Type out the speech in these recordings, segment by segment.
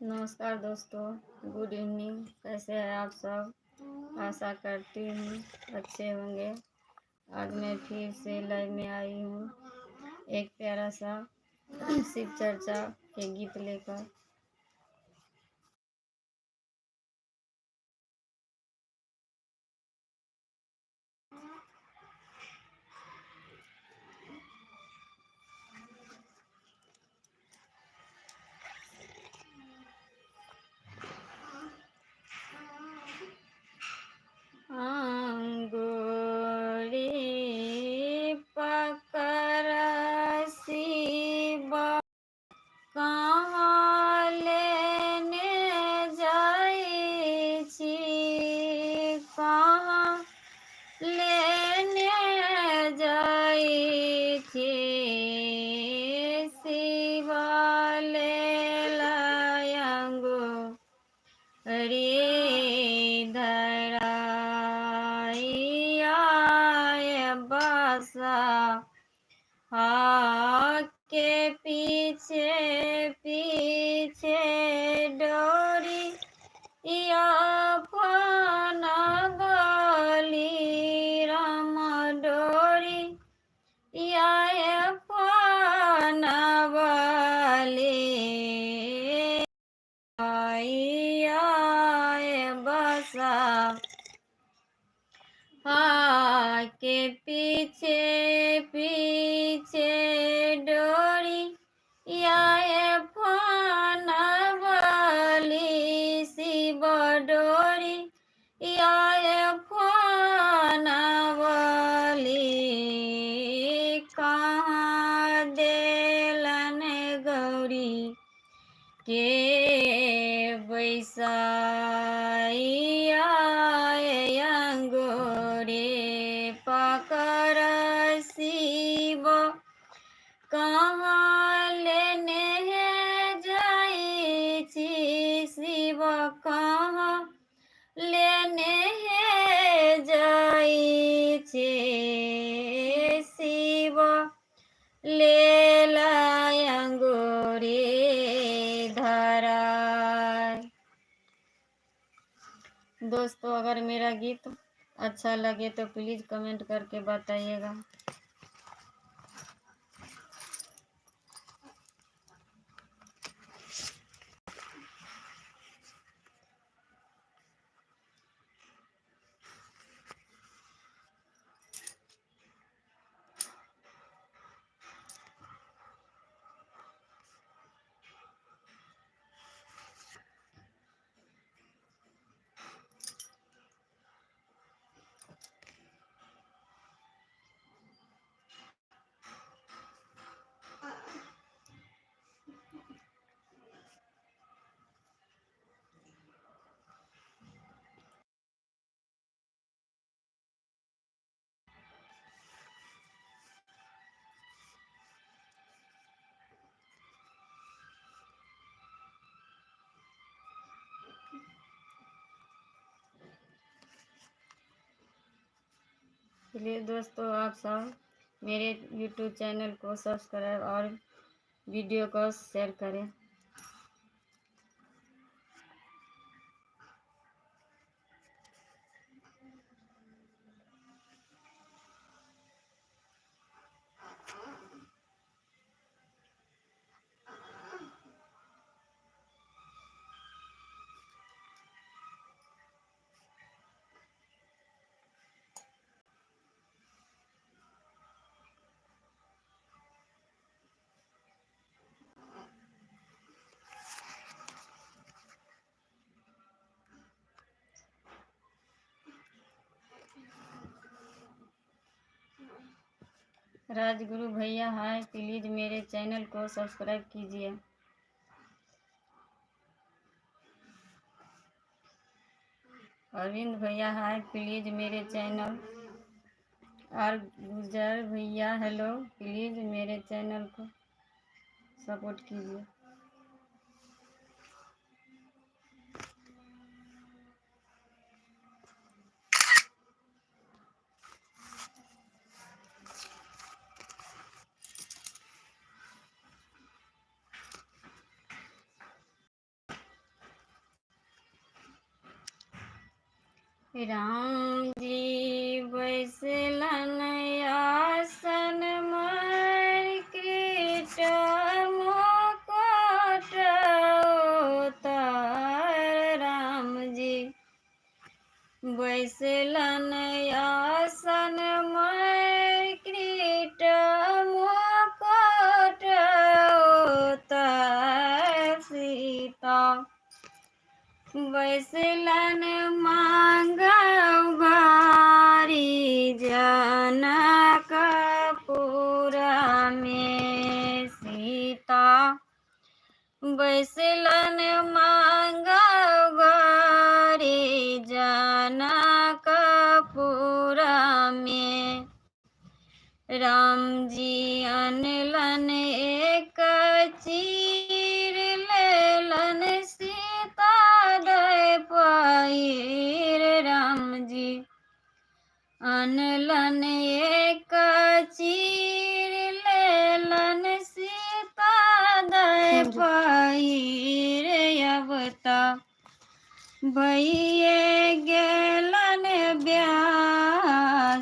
नमस्कार दोस्तों, good evening. कैसे हैं आप सब? आशा करती हूँ अच्छे होंगे। आज मैं फिर से लाइव में आई हूँ एक प्यारा सा शिव चर्चा के गीत लेकर। अंगूरी पकड़ शिव कहाँ लेने जाइ छी, कहाँ लेने जाइ छी, शिव लेला अंगूरी धराइया बसा के पीछे पीछे डोरी या फन गली राम डोरी या फन बली बसा के पीछे पीछे डोरी या फन बली शिव डोरी या फन बली कहाँ देलन गौरी के बैसाइया अंगूरी पकड़ शिव कहाँ लेने जाइ छी, शिव कहाँ लेने जाइ छी, शिव लेला अंगूरी धराय। दोस्तों, अगर मेरा गीत अच्छा लगे तो प्लीज़ कमेंट करके बताइएगा। चलिए दोस्तों, आप सब मेरे YouTube चैनल को सब्सक्राइब और वीडियो को शेयर करें। राजगुरु भैया हाय, प्लीज़ मेरे चैनल को सब्सक्राइब कीजिए। अरविंद भैया हाय, प्लीज़ मेरे चैनल। और गुजर भैया हेलो, प्लीज़ मेरे चैनल को सपोर्ट कीजिए। राम जी बैसलन आसन मार्केट मुकुट उतार। राम जी बैसलन आसन मार्केट मुकुट उतार। सीता बैसलन मांगवारी जनकपुर में। सीता बैसलन मांगवारी जनकपुर में। राम जी अनलन एक चीर लेलन सीता दय पहिर। राम जी अनलन एक चीर लेलन सीता दय पहिर। अवता भइए गेलन ब्याह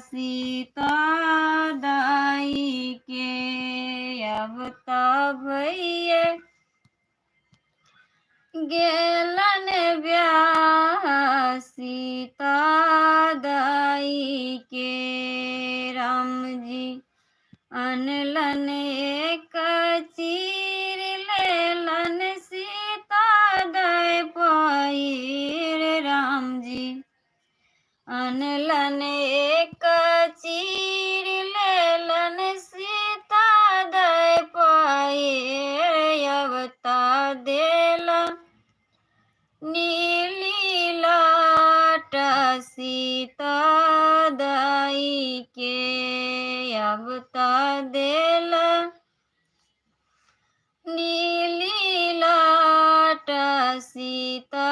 सीता दाई के। अवता भइए गेलन ब्याह सीता दाई के। राम जी अनलन एक चीर लेलन सीता दय पहिर। राम जी अनलन एक चीर लेलन सीता दय पहिर। अवता देला नीली लाट सीता दाई के। अवता देला नीली लाट सीता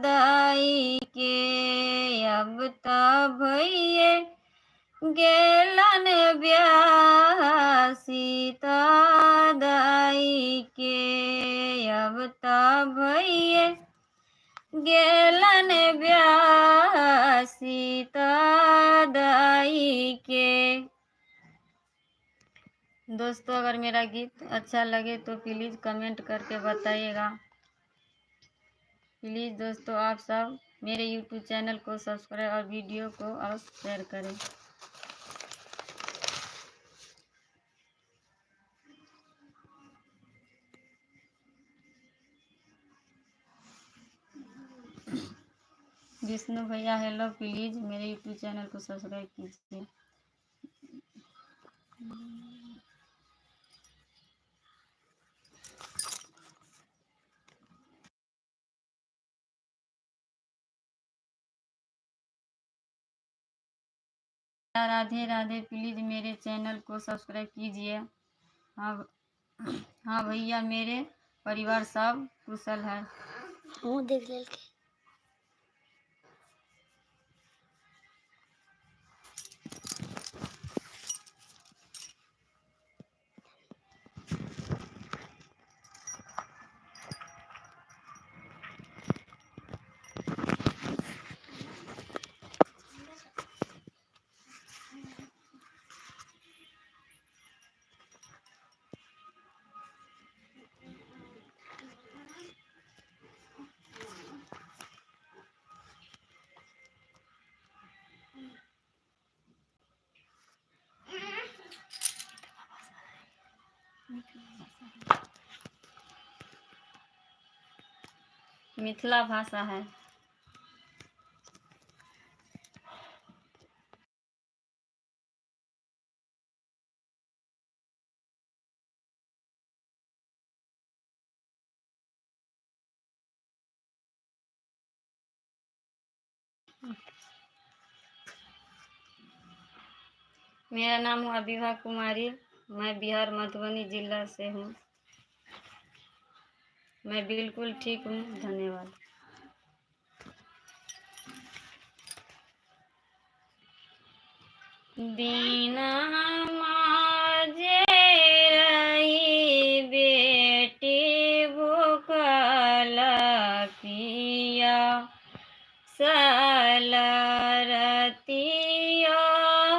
दाई के। अवता भइए गेलन ब्याह सीता दाई के। अवता भइए गेलन ब्याह सीता दाई के। दोस्तों अगर मेरा गीत अच्छा लगे तो प्लीज़ कमेंट करके बताइएगा। प्लीज़ दोस्तों आप सब मेरे YouTube चैनल को सब्सक्राइब और वीडियो को और शेयर करें। विष्णु भैया हेलो, प्लीज़ मेरे YouTube चैनल को सब्सक्राइब कीजिए। राधे राधे, प्लीज़ मेरे चैनल को सब्सक्राइब कीजिए। हाँ भैया मेरे परिवार सब कुशल है। देख ले के मिथिला भाषा है। मेरा नाम है विभा कुमारी, मैं बिहार मधुबनी जिला से हूँ। मैं बिल्कुल ठीक हूँ, धन्यवाद। बिना माजे रही बेटी भूखल पिया सलरतिया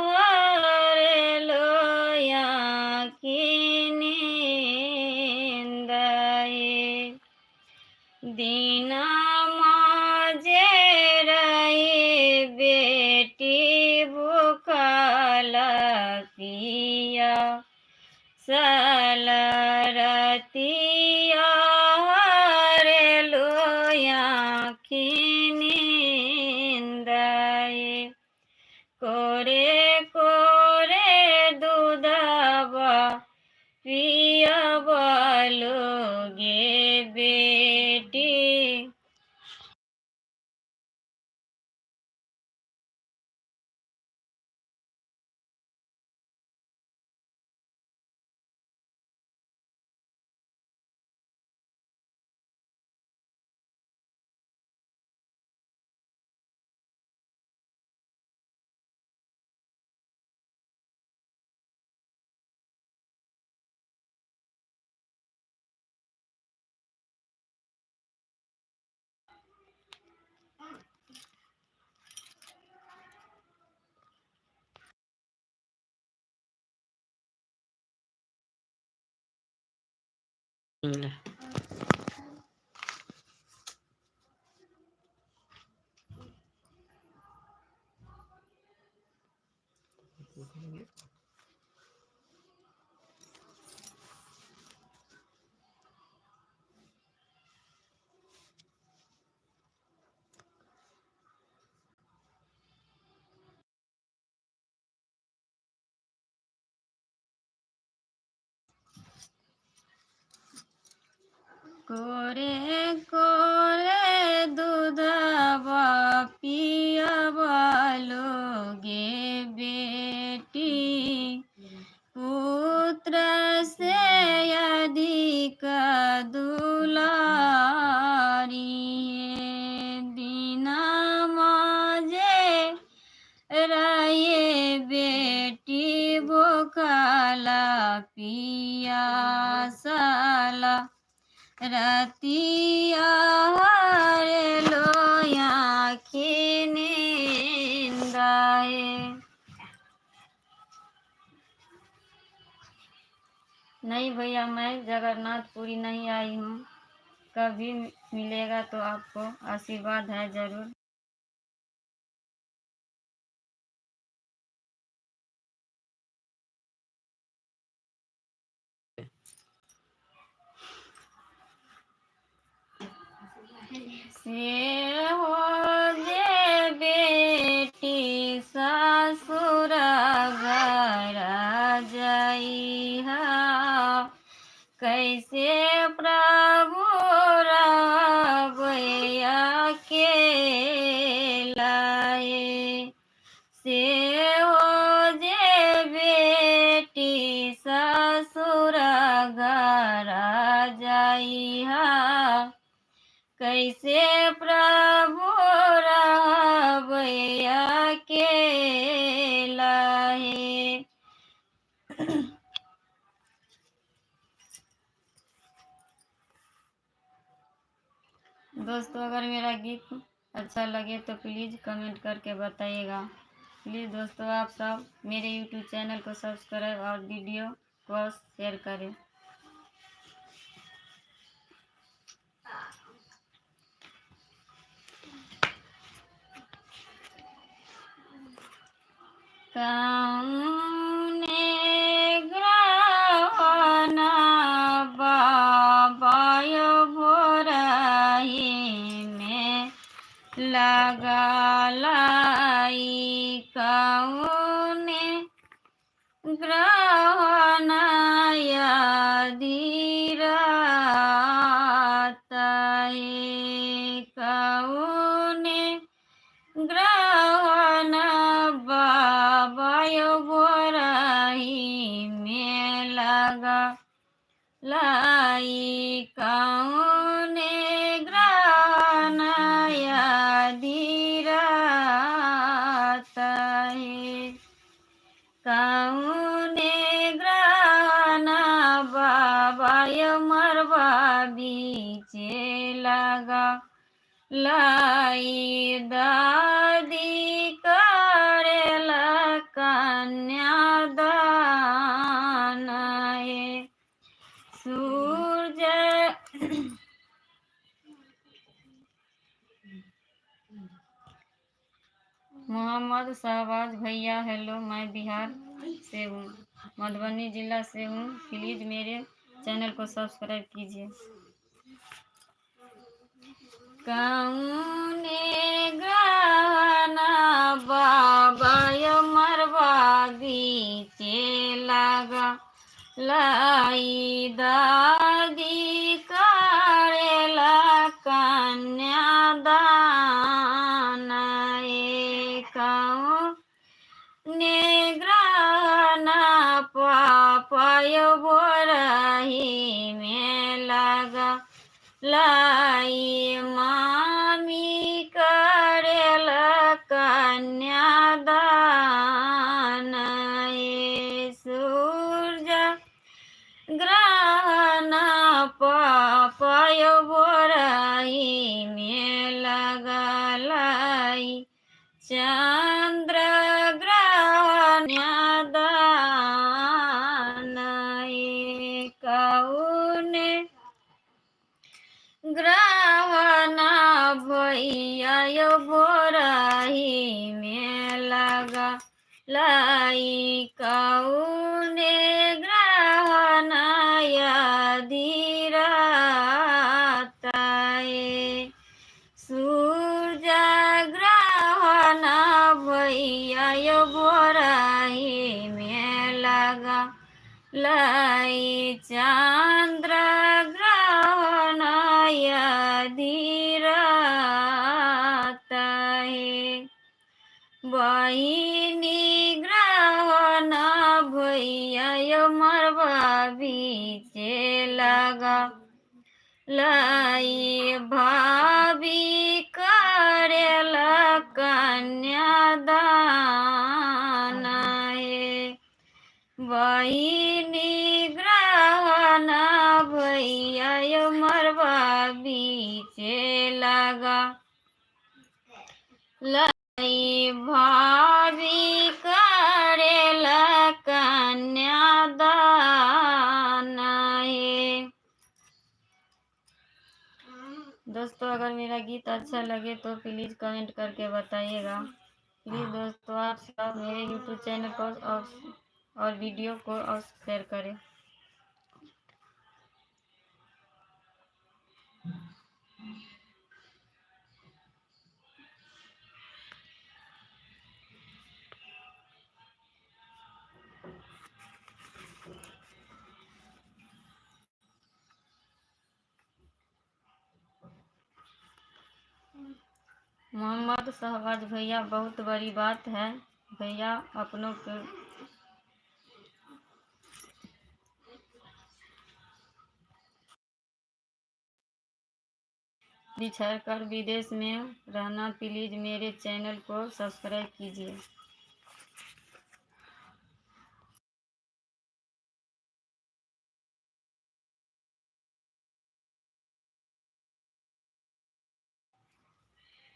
हरलो आँखिनी नींदए दीना माजे रही बेटी भूखल पिया सलरतिया हरलो आँखिनी नींदए कोरे कोरे दूधवा पियबा लोगे बेटी कोरे कोरे दूधवा पियबा लोगे बेटी पुत्र से अधिक दुलारी दीना माजे रहे बेटी भूखला पियासला रतिया हरलो आँखिनी नींदए नहीं भैया, मैं जगन्नाथपुरी नहीं आई हूँ। कभी मिलेगा तो आपको आशीर्वाद है जरूर। से हो जे बेटी ससुर घर जइहा कैसे प्रभु रबैया के लाए से हो जे बेटी ससुर घर जइहा कैसे प्रभु रबैया के लाए। दोस्तों, अगर मेरा गीत अच्छा लगे तो प्लीज़ कमेंट करके बताइएगा। प्लीज़ दोस्तों, आप सब मेरे यूट्यूब चैनल को सब्सक्राइब और वीडियो को शेयर करें। कौने ग्रहण बाबाय भोरही में लगालाई कौने ग्रहण यदि रातए कौने ग्रहण बाबाय भोरही में लगा लाई कौने ग्रहण यदि रातए कौने ग्रहण बाबाय मरवा बीचे लगा लाई दादी करेला कन्यादान हे सूरज। मोहम्मद शहबाज भैया हेलो, मैं बिहार से हूँ, मधुबनी जिला से हूँ, प्लीज़ मेरे चैनल को सब्सक्राइब कीजिए। कौने गाना बाबा मरवा बीचे लगा लाई दादी करेला कन्यादान नेग्राना पापाय बोरही में लगा लाई मामी करेला कन्यादान सूरज ग्रहण पापाय बोरही में लगा लाई चंद्र ग्रहण दान कौने ग्रहण भैया बोरही में लगा लाई कौने ग्रहण यदि रहताए सूरज ग्रहण भैया बोरही में लगा लाई चंद्र ग्रहण यदि रहताए बहिनी ग्रहण भैया मरवा बीचे लगा लाई भाभी करेला कन्यादान बहिनी ग्रहण भैया मरवा बीचे लगा लाई भाभी करेला कन्यादान दोस्तों, अगर मेरा गीत अच्छा लगे तो प्लीज़ कमेंट करके बताइएगा। प्लीज़ दोस्तों, आप सब मेरे यूट्यूब चैनल को और वीडियो को और शेयर करें। मोहम्मद शहबाज भैया, बहुत बड़ी बात है भैया, अपनों के बिछड़ कर विदेश में रहना, प्लीज़ मेरे चैनल को सब्सक्राइब कीजिए।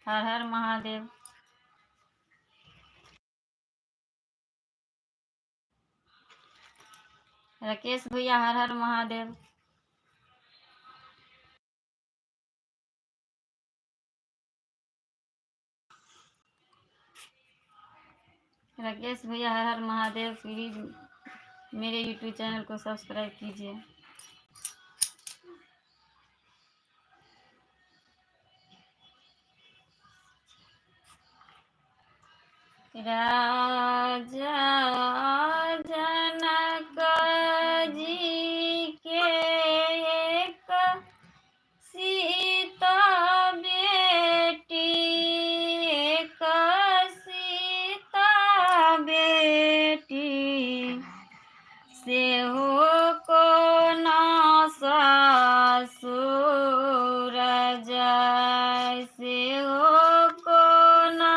हर हर महादेव। राकेश भैया, हर हर महादेव। राकेश भैया, हर हर महादेव, प्लीज़ मेरे यूट्यूब चैनल को सब्सक्राइब कीजिए। राजा जनक जी के एक सीता बेटी, एक सीता बेटी से हो को ना ससुर जैसे हो को ना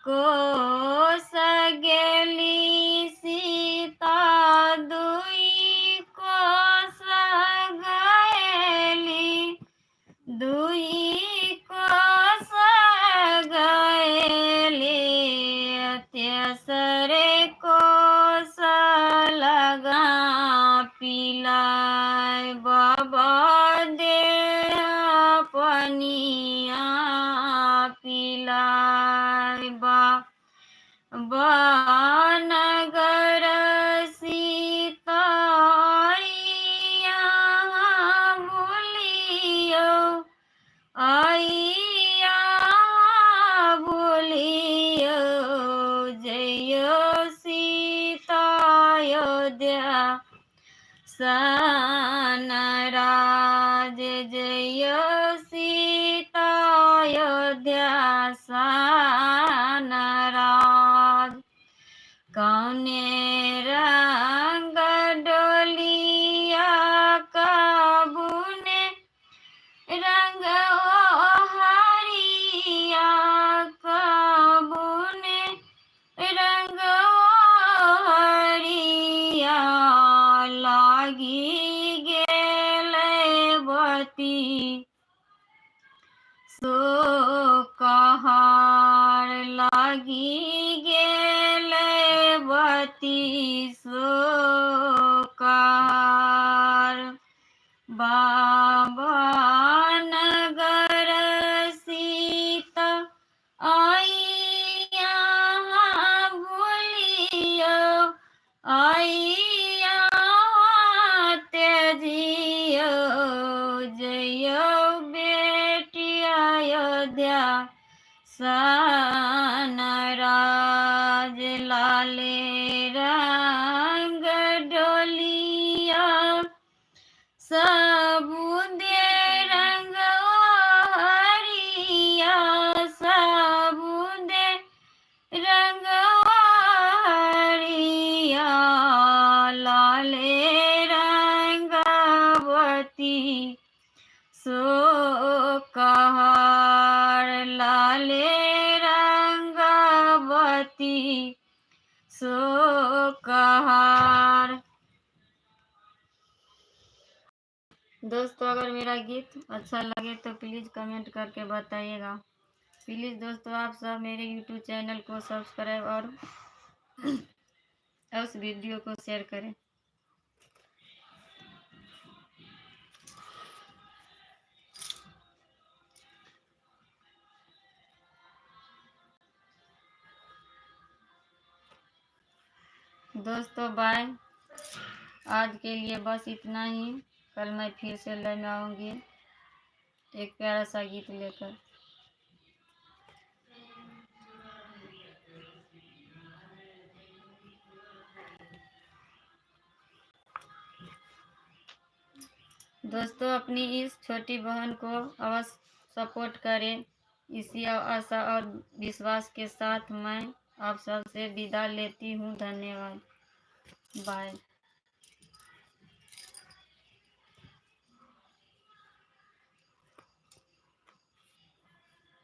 कोस गेली सीता दुई कोस गएली दुई कोस गएली तेसरे कोस लगा पिलाय बाबा दे पनिया पिलाय नगर सीता बोलियो आइया बोलियो जयो सीता अयोध्या सन राज जय सीता अयोध्या सन राज कौने रंग डोलिया कबूने रंग हरिया कबूने रंग हरिया लागी गेले बती सो कहार लागी गेले बती सो कहार बाबा नगर सीता आइया बोलियो आइया तेजियो जयो बेटी अयोध्या सन राज लाले रंग डोलिया सबुदे रंग हरिया सबुदे रंग हरिया लाले रंगवती सो कहार लाले रंगवती सो कहार। दोस्तों अगर मेरा गीत अच्छा लगे तो प्लीज़ कमेंट करके बताइएगा। प्लीज़ दोस्तों आप सब मेरे यूट्यूब चैनल को सब्सक्राइब और उस वीडियो को शेयर करें। दोस्तों बाय। आज के लिए बस इतना ही। कल मैं फिर से लाइन आऊँगी एक प्यारा सा गीत लेकर। दोस्तों अपनी इस छोटी बहन को अवश्य सपोर्ट करें। इसी आशा और विश्वास के साथ मैं आप सबसे विदा लेती हूँ। धन्यवाद। बाय।